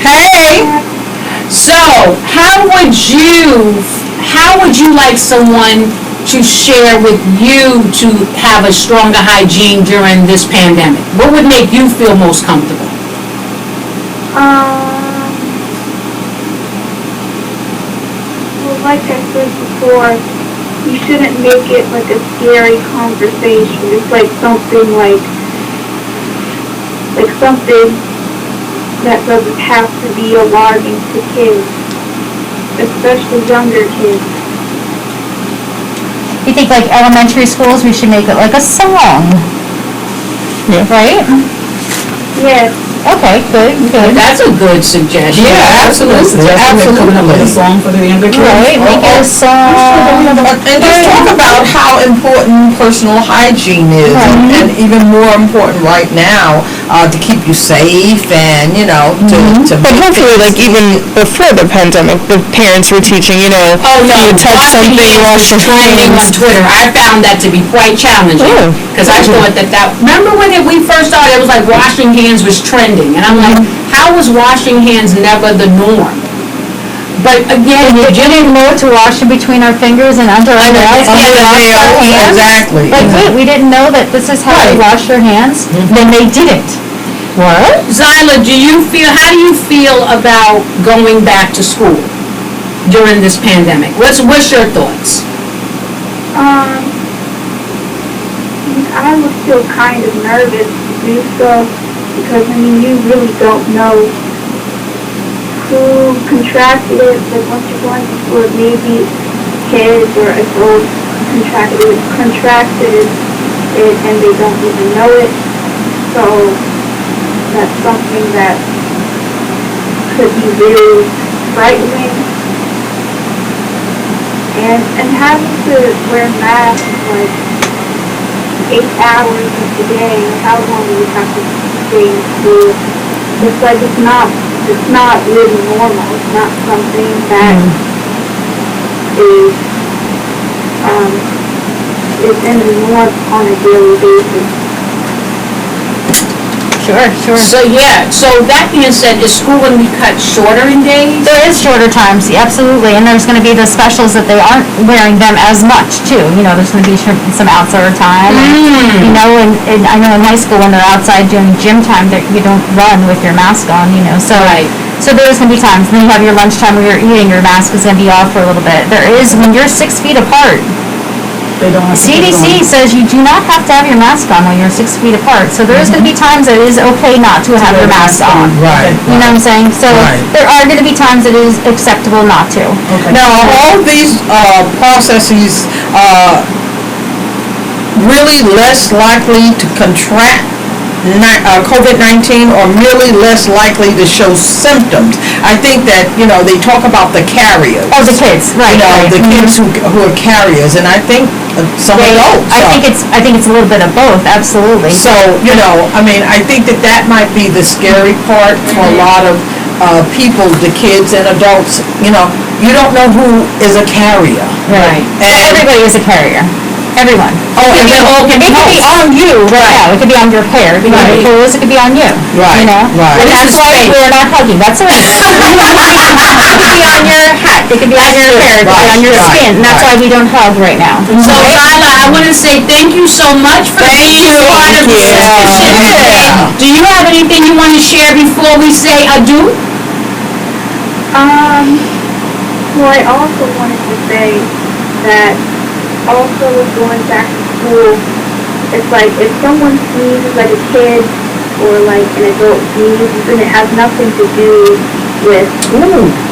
Hey. So, how would you like someone to share with you to have a stronger hygiene during this pandemic? What would make you feel most comfortable? Well, like I said before, you shouldn't make it like a scary conversation. It's like something something that doesn't have to be alarming to kids, especially younger kids. You think like elementary schools, we should make it like a song, right? Yes. Okay, good. That's a good suggestion. Yeah, absolutely. Absolutely. Coming up with a song for the younger kids. Right, make it a song. And just talk about how important personal hygiene is, and even more important right now, to keep you safe and, to But hopefully, like, even before the pandemic, the parents were teaching, Oh, no. you touch Washing something, hands wash your was trending on hands. Twitter. I found that to be quite challenging. Oh. Because I thought remember when we first started, it was like washing hands was trending. And I'm like, how was washing hands never the norm? But again, Did you didn't know to wash in between our fingers and under our nails? Exactly. Like, wait, we didn't know that this is how you wash your hands? Then they didn't. What? Zyla, how do you feel about going back to school during this pandemic? What's your thoughts? I would feel kind of nervous to do so because, you really don't know who contracted it. Like, once you're going to school, maybe kids or adults contracted it and they don't even know it. So that's something that could be very frightening. And having to wear masks, like, 8 hours of the day, how long do you have to stay in school? It's like it's not really normal. It's not something that is in the norm on a daily basis. Sure. So that being said, is school going to be cut shorter in days? There is shorter times, absolutely, and there's going to be the specials that they aren't wearing them as much, too. There's going to be some outside time. And I know in high school when they're outside doing gym time, you don't run with your mask on, so... Right. So there's going to be times, and then you have your lunchtime where you're eating, your mask is going to be off for a little bit. There is, when you're 6 feet apart, They don't have to put it on. CDC says you do not have to have your mask on when you're 6 feet apart. So there is going to be times that it is okay not to have your mask on. Right. You know what I'm saying? So there are going to be times it is acceptable not to. Now, all these processes really less likely to contract COVID-19 or merely less likely to show symptoms. I think that, they talk about the carriers. Oh, the kids, right. The kids who are carriers, and I think some adults. I think it's a little bit of both, absolutely. So, I think that might be the scary part for a lot of people, the kids and adults. You don't know who is a carrier. Right. And everybody is a carrier. Everyone. Oh, and then it could be on you, right? Yeah, it could be on your hair. It could be on your clothes. It could be on you. Right. Right. And that's why we're not hugging. That's all right. It could be on your hat. It could be on your hair. It could be on your skin. And that's why we don't hug right now. So, Zyla, I want to say thank you so much for being part of the discussion today. Do you have anything you want to share before we say adieu? Well, I also wanted to say that also with going back to school, it's like if someone sneezes, like a kid or like an adult sneezes, then it has nothing to do with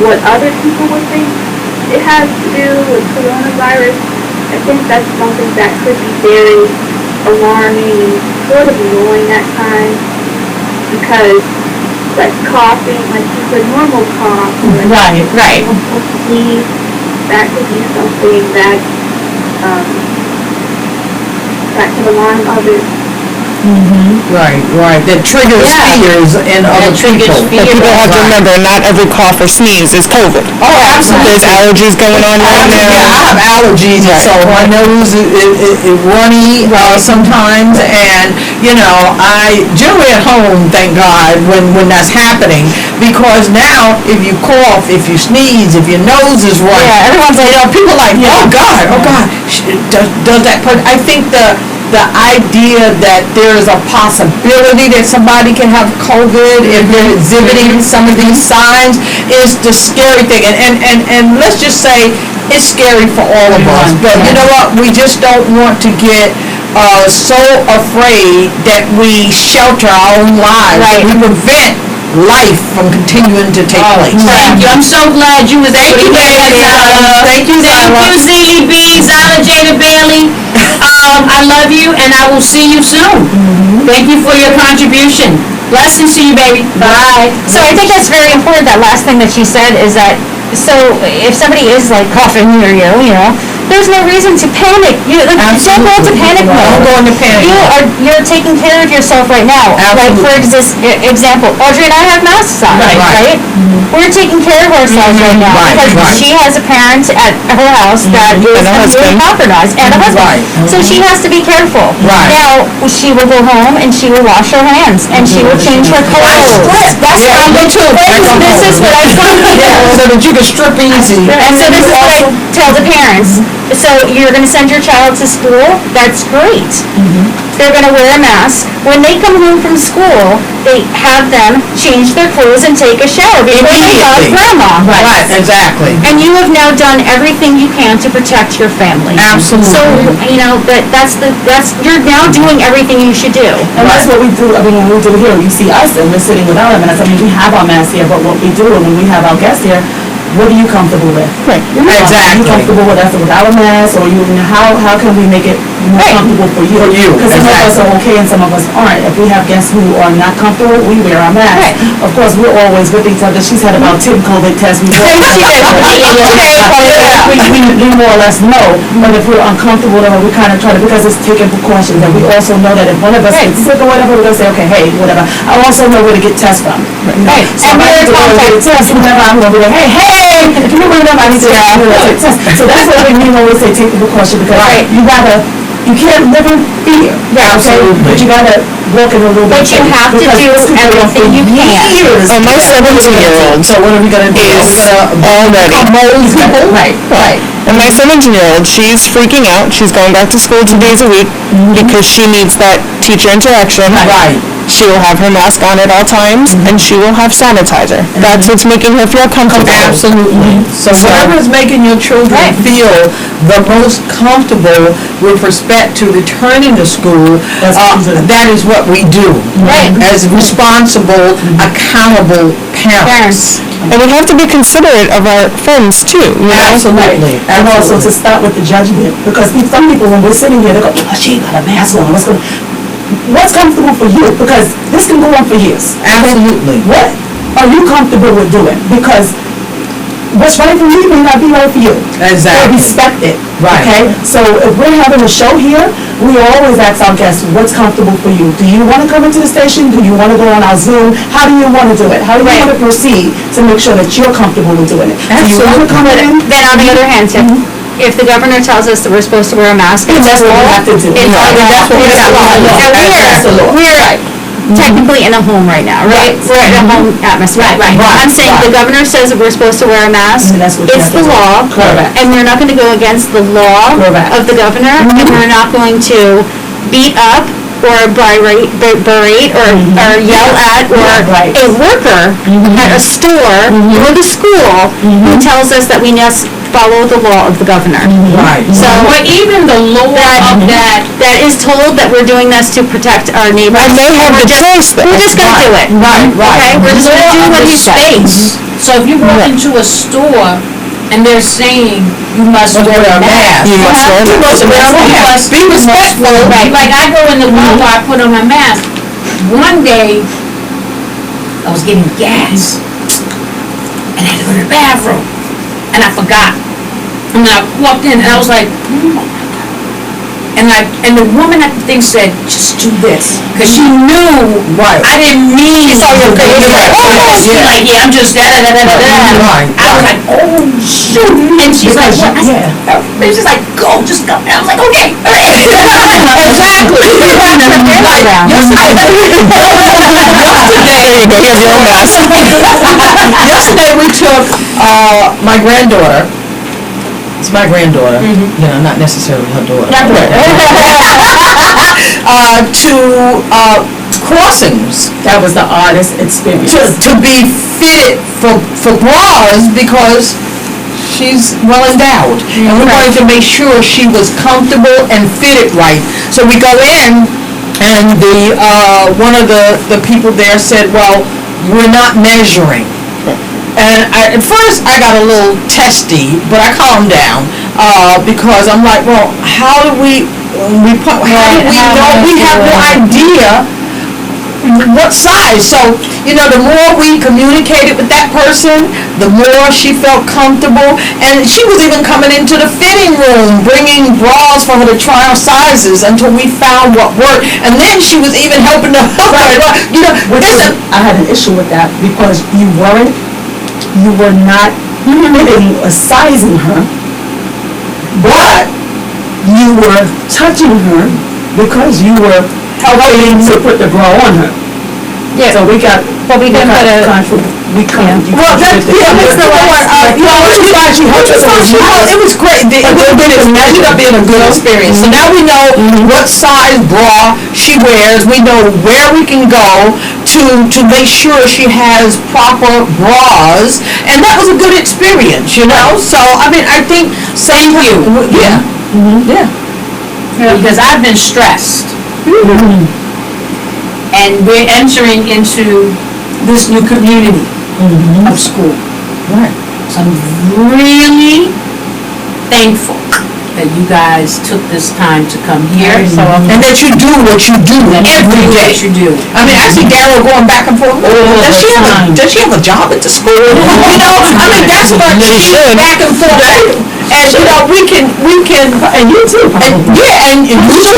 what other people would think it has to do with coronavirus. I think that's something that could be very alarming and sort of annoying at times because like coughing, like just a normal cough or right. sneeze, that could be something that that can alarm others. Right, that triggers Yeah. fears in other triggers people. fears. But people have to remember, not every cough or sneeze is COVID. Oh, absolutely. There's allergies going on right Yeah, I now. have allergies, and so my nose is runny sometimes, and, I generally at home, thank God, when that's happening, because now, if you cough, if you sneeze, if your nose is running, everyone's like, people are like, oh God, does that, I think the idea that there is a possibility that somebody can have COVID if they're exhibiting some of these signs is the scary thing. And let's just say it's scary for all of us. But you know what? We just don't want to get so afraid that we shelter our own lives. Right. We prevent life from continuing to take place. Thank you. I'm so glad you was able to you, make that Zala. Thank you, Zala. Thank you, Zelie B, Zala Jada Bailey. I love you, and I will see you soon. Thank you for your contribution. Blessings to you, baby. Bye. So I think that's very important, that last thing that she said is that, so if somebody is like coughing near you, there's no reason to panic. Don't go into panic mode. Don't go into panic mode. You're taking care of yourself right now. Like for example, Audrey and I have masks on, right? We're taking care of ourselves right now because she has a parent at her house that is really compromised and a husband. So she has to be careful. Now she will go home and she will wash her hands and she will change her clothes. That's what I do too. This is what I tell So that you can strip easy. and so this is what I tell the parents. So you're going to send your child to school? That's great. They're going to wear a mask. When they come home from school, they have them change their clothes and take a shower before they hug grandma. Right, exactly. And you have now done everything you can to protect your family. Absolutely. So, you're now doing everything you should do. And that's what we do, when we do here, you see us and we're sitting without our masks. We have our masks here, but what we do when we have our guests here, what are you comfortable with? Right. Exactly. Are you comfortable with us without a mask, or how can we make it more comfortable for you? For you, Because some of us are okay and some of us aren't. If we have guests who are not comfortable, we wear our masks. Of course, we're always with each other. She's had about 10 COVID tests. We more or less know, but if we're uncomfortable, then we kind of try to, because it's taking precautions, and we also know that if one of us gets sick or whatever, we're going to say, okay, hey, whatever. I also know where to get tests from. Right. So And I we're need to go contact get tests whenever I'm going to be like, hey, if you remember, I need to take tests. So that's what we mean when we say take the precaution, because you can't live in fear. Absolutely. But you gotta walk in a little bit. But you have to do everything you can. My 17-year-old So what are we gonna do? is already. Right. And my 17-year-old, she's freaking out. She's going back to school 2 days a week because she needs that teacher interaction. Right. She will have her mask on at all times, and she will have sanitizer. That's what's making her feel comfortable. Absolutely. So whatever is making your children feel the most comfortable with respect to returning to school, that is what we do. Right. As responsible, accountable parents. And we have to be considerate of our friends, too. Absolutely. And also to start with the judgment, because some people, when we're sitting here, they go, oh, she got a mask on. What's comfortable for you? Because this can go on for years. Absolutely. What are you comfortable with doing? Because what's right for me may not be right for you. Exactly. So respect it. Right. Okay? So if we're having a show here, we always ask our guests, what's comfortable for you? Do you want to come into the station? Do you want to go on our Zoom? How do you want to do it? How do you want to proceed to make sure that you're comfortable with doing it? Do you want to come in? Then on the other hand, Tiff, if the governor tells us that we're supposed to wear a mask, it's That's what we have to do. It's our law. That's what we have to do. And we're technically in a home right now, right? We're in a home atmosphere. Right. I'm saying the governor says that we're supposed to wear a mask. And that's what you It's have to the do. law. Correct. And we're not going to go against the law Correct. of the governor, and we're not going to beat up or berate or yell at or Right. a worker at a store or the school who tells us that we must follow the law of the governor. Right. So But even the law of that, that is told that we're doing this to protect our neighbors. And they have the choice, though. We're just gonna do it. Right. Okay, we're just gonna do what he states. so if you walk into a store and they're saying you must wear a mask. You must wear a mask. You must be respectful. Like I go in the car, I put on my mask. One day, I was getting gas, and I had to go to the bathroom, and I forgot. And I walked in, and I was like, oh my God. And the woman at the thing said, just do this. Because she knew Right. I didn't mean saw your face. She's like, yeah, I'm just da-da-da-da-da-da. Right. I was like, oh, shoot. And she's like, what? I said, and she's like, go, just go. And I was like, okay. Exactly. There you go, you have your own mask. Yesterday we took, my granddaughter, it's my granddaughter, you know, not necessarily her daughter. To, crossings. That was the oddest experience. To be fitted for bras because she's well endowed. And we wanted to make sure she was comfortable and fitted right. So we go in and the, one of the people there said, well, we're not measuring. And at first I got a little testy, but I calmed down, because I'm like, well, how do we know? We have no idea what size. So, you know, the more we communicated with that person, the more she felt comfortable. And she was even coming into the fitting room, bringing bras for her to try on sizes until we found what worked. And then she was even helping to hook her. You know, I had an issue with that because you were not fitting or sizing her, but you were touching her because you were helping to put the bra on her. Yeah. So we got, But we didn't put a, well, that's the one. You know, she helped us. It was great. It ended up being a good experience. So now we know what size bra she wears. We know where we can go to make sure she has proper bras, and that was a good experience. You know. So I mean, I think. Thank you. Yeah. Yeah. because I've been stressed. And we're entering into this new community of school. Right. So I'm really thankful that you guys took this time to come here. And that you do what you do every day. What you do. I mean, I see Darryl going back and forth. Does she have a job at the school? You know, I mean, that's what she's back and forth. And you know, we can, and you too. Yeah, and you too.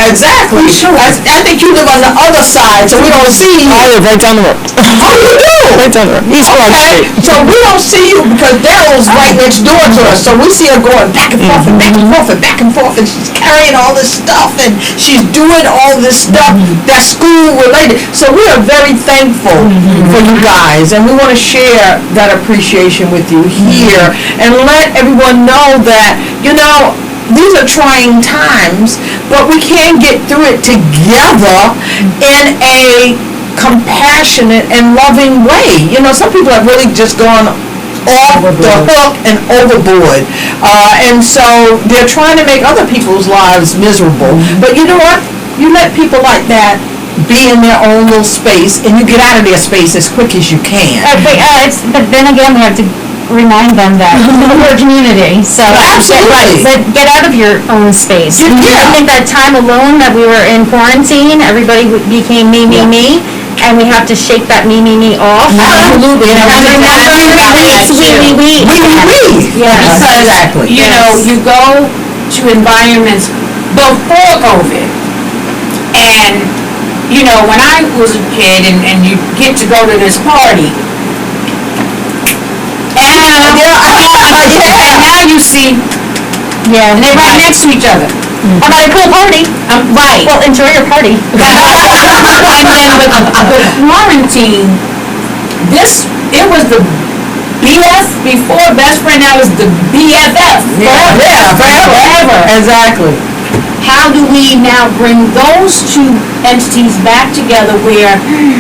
Exactly. I think you live on the other side, so we don't see you. I live right down the road. Oh, you do? Right down the road. East Clark Okay, Street. so we don't see you because Darryl's right next door to us, so we see her going back and forth and back and forth and back and forth, and she's carrying all this stuff, and she's doing all this stuff that's school related. So we are very thankful for you guys, and we want to share that appreciation with you here, and let everyone know that, you know, these are trying times, but we can get through it together in a compassionate and loving way. You know, some people have really just gone off the hook and overboard. And so they're trying to make other people's lives miserable. But you know what? You let people like that be in their own little space, and you get out of their space as quick as you can. but then again, we have to remind them that we're a community, so Absolutely. but get out of your own space. Yeah. I think that time alone that we were in quarantine, everybody became me, and we have to shake that me off. Absolutely. And We. Yes, Because, exactly. you know, you go to environments before COVID, and, you know, when I was a kid and you get to go to this party, and now you see, Yeah. and they're right next to each other. How about a cool party? Right. Well, enjoy your party. And then with the quarantine, it was the BF before best friend, now it's the BFF. Forever. Exactly. How do we now bring those two entities back together where,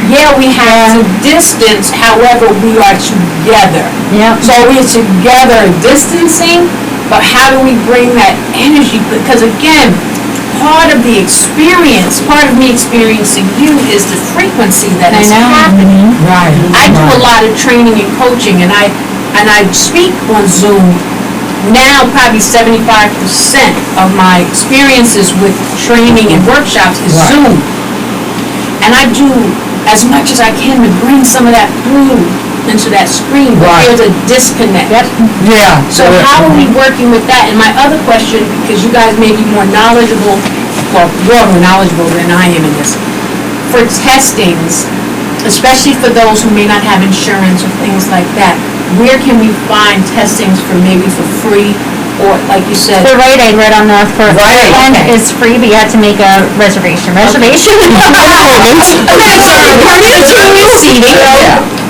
yeah, we have to distance, however, we are together. Yeah. So we're together distancing, but how do we bring that energy? Because again, part of me experiencing you is the frequency that is happening. Right. I do a lot of training and coaching, and I speak on Zoom. Now probably 75% of my experiences with training and workshops is Zoom. And I do as much as I can to bring some of that through into that screen, but Right. there's a disconnect. Yeah. So how are we working with that? And my other question, because you guys may be more knowledgeable, well, you're more knowledgeable than I am in this, for testings, especially for those who may not have insurance or things like that, where can we find testings for maybe for free, or like you said? The Rite Aid right on North Portland okay. is free, but you have to make a reservation. Reservation? Seating.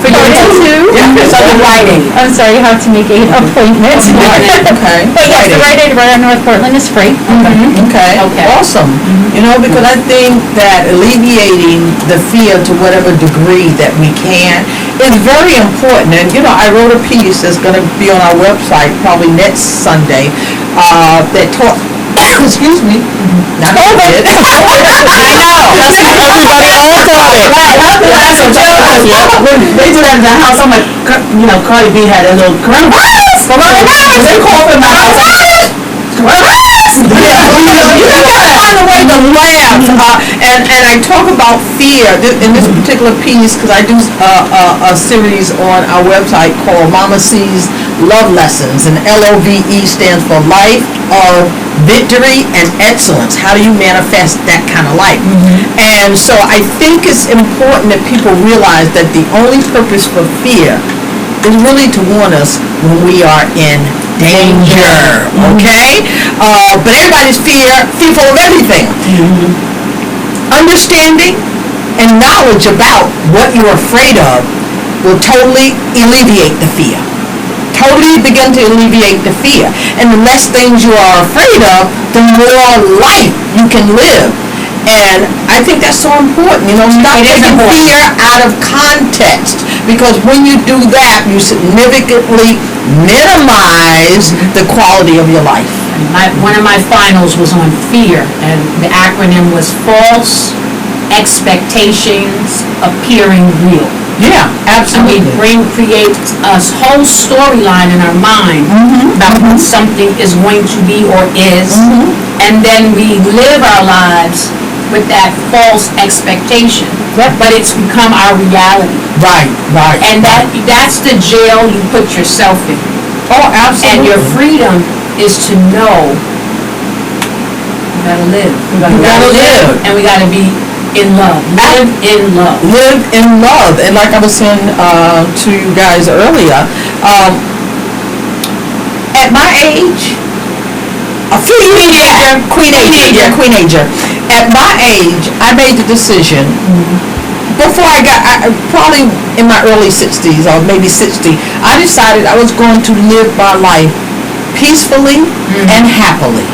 For you to. So the Rite Aid. I'm sorry, you have to make 8 appointments. Okay. But yes, the Rite Aid right on North Portland is free. Okay, Okay. awesome. You know, because I think that alleviating the fear to whatever degree that we can is very important. And, you know, I wrote a piece that's going to be on our website probably next Sunday that taught, excuse me, not COVID. I know. Everybody all caught it. They do that in the house. I'm like, you know, Cardi B had a little coronavirus. They call in my house. Yeah, you know, you gotta find a way to laugh. And I talk about fear in this particular piece because I do a series on our website called Mama C's Love Lessons, and LOVE stands for Life of Victory and Excellence. How do you manifest that kind of life? And so I think it's important that people realize that the only purpose for fear is really to warn us when we are in danger, okay? But everybody's fearful of everything. Understanding and knowledge about what you're afraid of will totally alleviate the fear. Totally begin to alleviate the fear. And the less things you are afraid of, the more life you can live. And I think that's so important, you know, stop taking fear out of context, because when you do that, you significantly minimize the quality of your life. One of my finals was on fear, and the acronym was false expectations appearing real. Yeah, And we create a whole storyline in our mind about what something is going to be or is, and then we live our lives with that false expectation. But it's become our reality. Right. And that's the jail you put yourself in. Oh, absolutely. And your freedom is to know we gotta live. We gotta live. And we gotta be in love. Live in love. Live in love. And like I was saying to you guys earlier, at my age, a few years back, queenager. At my age, I made the decision, before I probably in my early 60s or maybe 60, I decided I was going to live my life peacefully and happily.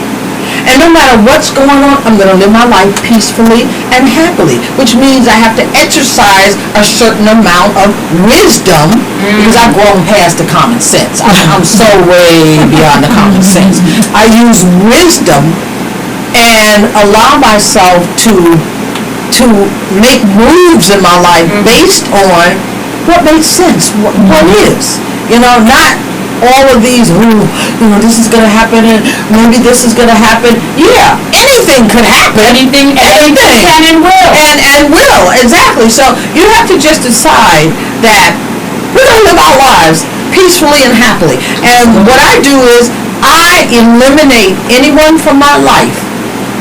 And no matter what's going on, I'm going to live my life peacefully and happily, which means I have to exercise a certain amount of wisdom, because I've grown past the common sense. I'm so way beyond the common sense. I use wisdom and allow myself to make moves in my life based on what makes sense, what is. You know, not all of these, this is going to happen and maybe this is going to happen. Yeah, anything could happen. Anything can and will. And will, exactly. So you have to just decide that we're going to live our lives peacefully and happily. And what I do is I eliminate anyone from my life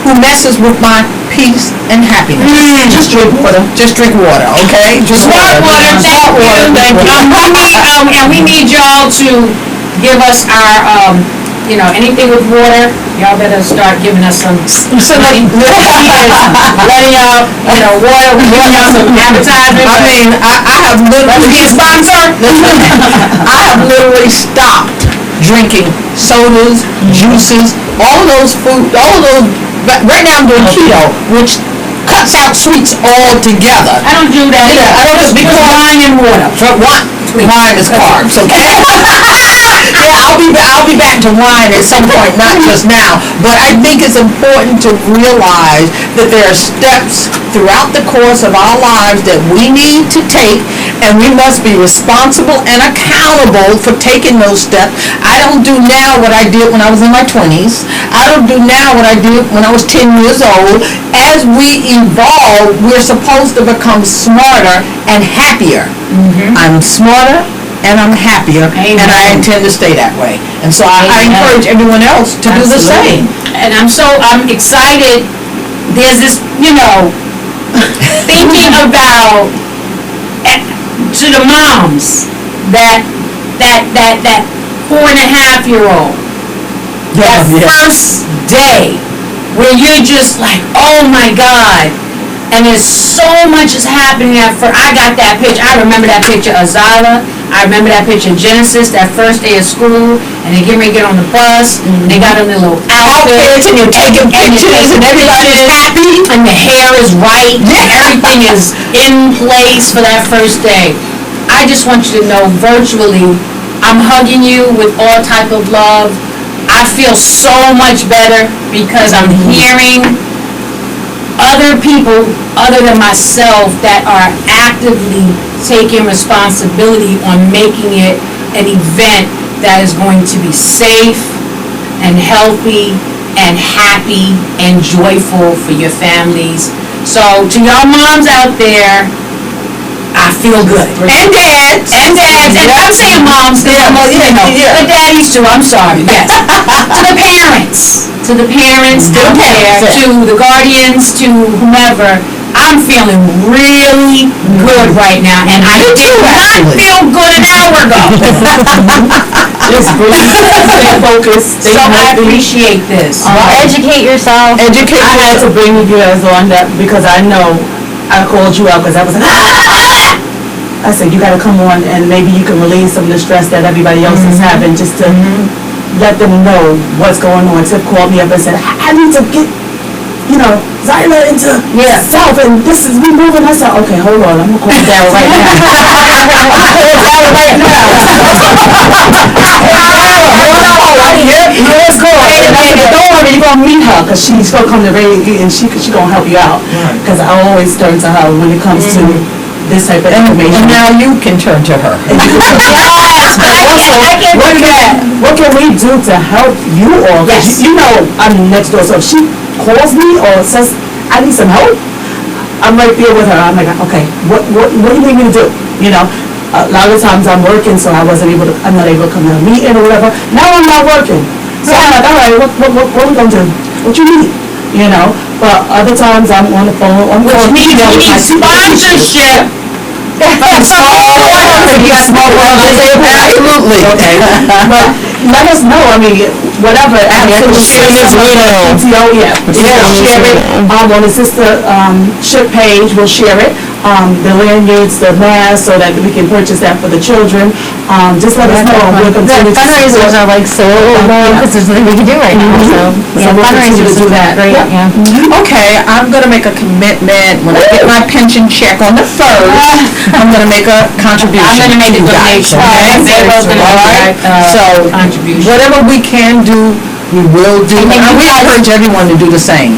who messes with my peace and happiness. Just drink water. Just drink water, okay? Just Smart water, thank you. And we need y'all to give us our, anything with water. Y'all better start giving us some money. Letting y'all, water, we're giving y'all some advertisement. I mean, I have literally... Be a sponsor. I have literally stopped drinking sodas, juices, all those right now I'm doing keto, which cuts out sweets altogether. I don't do that. I don't just because wine and water. Wine is carbs, okay? I'll be back to wine at some point, not just now. But I think it's important to realize that there are steps throughout the course of our lives that we need to take, and we must be responsible and accountable for taking those steps. I don't do now what I did when I was in my 20s. I don't do now what I did when I was 10 years old. As we evolve, we're supposed to become smarter and happier. I'm smarter and I'm happier, and I intend to stay that way. And so I encourage everyone else to do the same. And I'm excited. There's this, thinking about to the moms that 4.5-year-old, that first day where you're just like, oh my God. And there's so much is happening I got that picture. I remember that picture of Zyla. I remember that picture of Genesis, that first day of school, and they get ready to get on the bus, and they got on their little outfits, and you're taking pictures, and everybody's happy, and the hair is right, and everything is in place for that first day. I just want you to know, virtually, I'm hugging you with all type of love. I feel so much better because I'm hearing other people other than myself that are actively taking responsibility on making it an event that is going to be safe and healthy and happy and joyful for your families. So to y'all moms out there, I feel good. And dads. And I'm saying moms, but daddies too, I'm sorry. Yes. To the parents out there, to the guardians, to whomever, I'm feeling really good right now, and I did not feel good an hour ago. Just breathe, stay focused, stay So I healthy. appreciate this. Educate yourself. I had to bring you guys on that because I know I called you out because I was like, I said, you gotta come on and maybe you can relieve some of the stress that everybody else is having, just to let them know what's going on. Tiff called me up and said, I need to get, Zyla into South, and this is me moving. I said, okay, hold on, I'm gonna call Darryl right now. Let's go. And I said, don't worry, you're gonna meet her, because she's gonna come to radio and she gonna help you out. Because I always turn to her when it comes to this type of information. And now you can turn to her. What can we do to help you all? Because you know I'm next door, so if she calls me or says I need some help, I'm right there with her. I'm like, okay, what do you need me to do? A lot of times I'm working, so I'm not able to come to a meeting or whatever. Now I'm not working, so I'm like, all right, what are we gonna do? What you need? But other times I'm on the phone. Which means we need sponsorship. Absolutely. Okay. But let us know. I mean, whatever. Share it. On the sistership page, we'll share it. The Lynn needs the mask so that we can purchase that for the children. Just let us know. We'll continue to Fundraisers are like so long because there's nothing we can do right now. So fundraisers do that. Great. Yeah. Okay, I'm gonna make a commitment. When I get my pension check on the 1st, I'm gonna make a contribution. I'm gonna make a donation. So Contribution. whatever we can do, we will do. And then And we encourage everyone to do the same.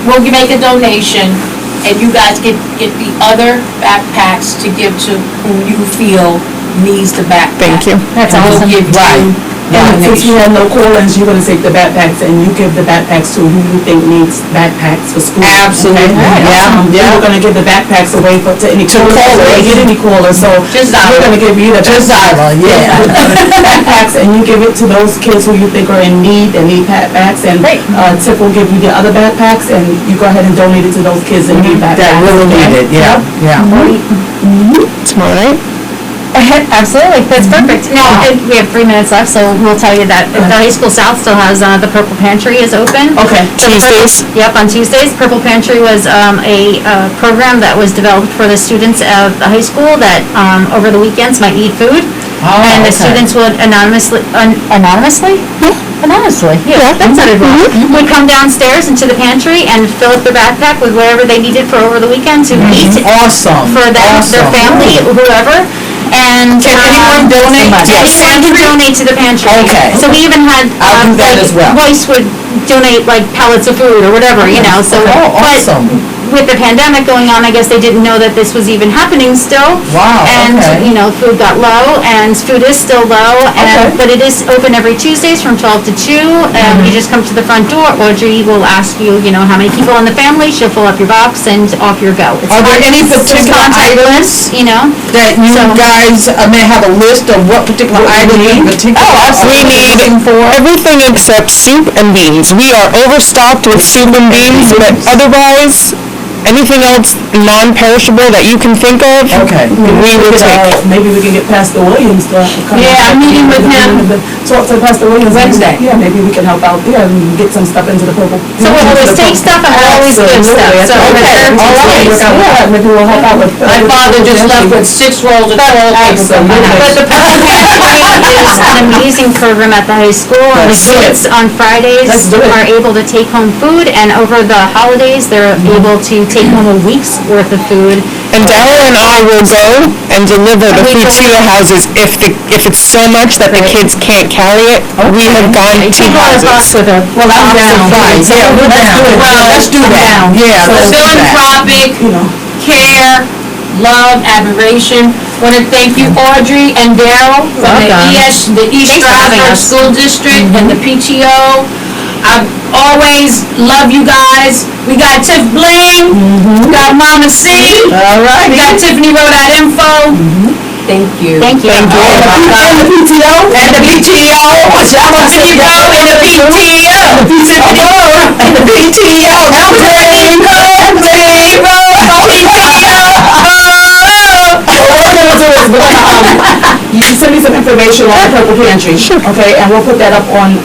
We'll make a donation, and you guys get the other backpacks to give to who you feel needs the backpack. Thank you. That's And we'll awesome. give you And since we have no call-ins, you're gonna take the backpacks and you give the backpacks to who you think needs backpacks for school. Absolutely. Okay? We're gonna give the backpacks away to any callers. They get any callers, so Just we're gonna give you the Zyla, backpacks, and you give it to those kids who you think are in need, that need backpacks, and Tiff will give you the other backpacks, and you go ahead and donate it to those kids that need backpacks. That really need it, yeah. Tomorrow night? Absolutely, that's perfect. Now, we have 3 minutes left, so we'll tell you that the High School South still has, the Purple Pantry is open. Okay. Tuesdays? Yep, on Tuesdays. Purple Pantry was a program that was developed for the students of the high school that over the weekends might need food. And the students would anonymously? Yeah. Anonymously, yeah, that sounded wrong. Would come downstairs into the pantry and fill up their backpack with whatever they needed for over the weekend to eat. Awesome. For them, their family, whoever. And and. Can anyone donate? Yes, anyone can donate to the pantry. Okay. So we even had, I'll do that as well. Royce would donate like pallets of food or whatever, so. Oh, awesome. But with the pandemic going on, I guess they didn't know that this was even happening still. Wow, And, okay. food got low, and food is still low, Okay. but it is open every Tuesdays from 12 to 2, and you just come to the front door. Audrey will ask you, how many people in the family, she'll fill up your box, and off you go. Are there any particular items that you guys may have a list of what particular items in particular? We need everything except soup and beans. We are overstocked with soup and beans, but otherwise, anything else non-perishable that you can think of, Okay. we will take. Maybe we can get Pastor Williams to come. Yeah, I'm meeting with him. Talk to Pastor Williams. Wednesday. Yeah, maybe we can help out there and get some stuff into the purple. So we'll always take stuff and we'll always give stuff, so. Okay, all right. Yeah, maybe we'll help out with. My father just left with 6 rolls of toilet paper from my house. But the Purple Pantry is an amazing program at the high school, and the That's good. kids on Fridays That's good. are able to take home food, and over the holidays, they're able to take home a week's worth of food. And Darryl and I will go and deliver the food to your houses if it's so much that the kids can't carry it. We have gone to houses. with a. Well, I'm down. Right, yeah, we're down. Let's do that. Yeah, let's do that. Philanthropic, care, love, admiration. Want to thank you, Audrey and Darryl from the East Thanks for having Stroudsburg us. School District and the PTO. I always love you guys. We got Tiff Bling, we got Mama C, All right. we got TiffanieRo.Info. Thank you. Thank you. And the PTO. And the PTO. Tiffany Row and the PTO. And the PTO. Tiffany Row, You can send me some information on the Purple Pantry. Okay, and we'll put that up on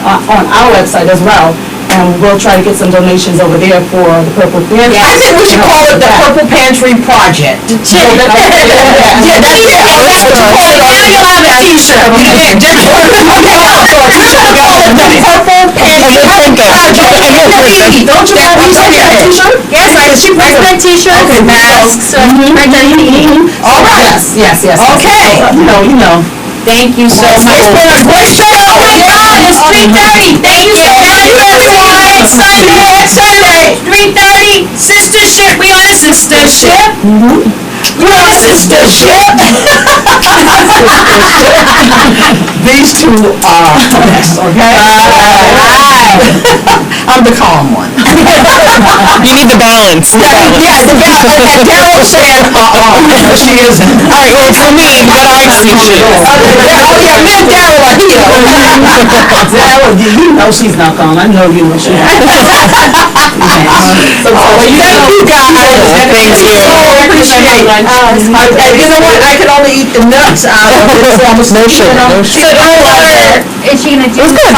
our website as well. And we'll try to get some donations over there for the Purple Pantry. I think we should call it the Purple Pantry Project. Yeah, that's what you call it. Now you'll have a t-shirt. Just call it the Purple Pantry Project. Don't you want to say that t-shirt? Yes, she brings them t-shirts, masks, so brings anything. All right. Yes. Okay. You know. Thank you so much. It's been a great show. Oh my God, it's 3:30. Thank you so much, everyone. Sunday, 3:30. Sistership. We on a sistership. We are a sistership. These two are best, okay? I'm the calm one. You need the balance. Yes, and Darryl said, she isn't. All right, well, for me, but I see you. Oh, yeah, me and Darryl are here. Darryl, you know she's not calm. I know you know she's not Well, you guys, Thank you. appreciate it. You know what, I could only eat the nuts out of it, so I'm No sugar, no So sugar. is she gonna do? It was good.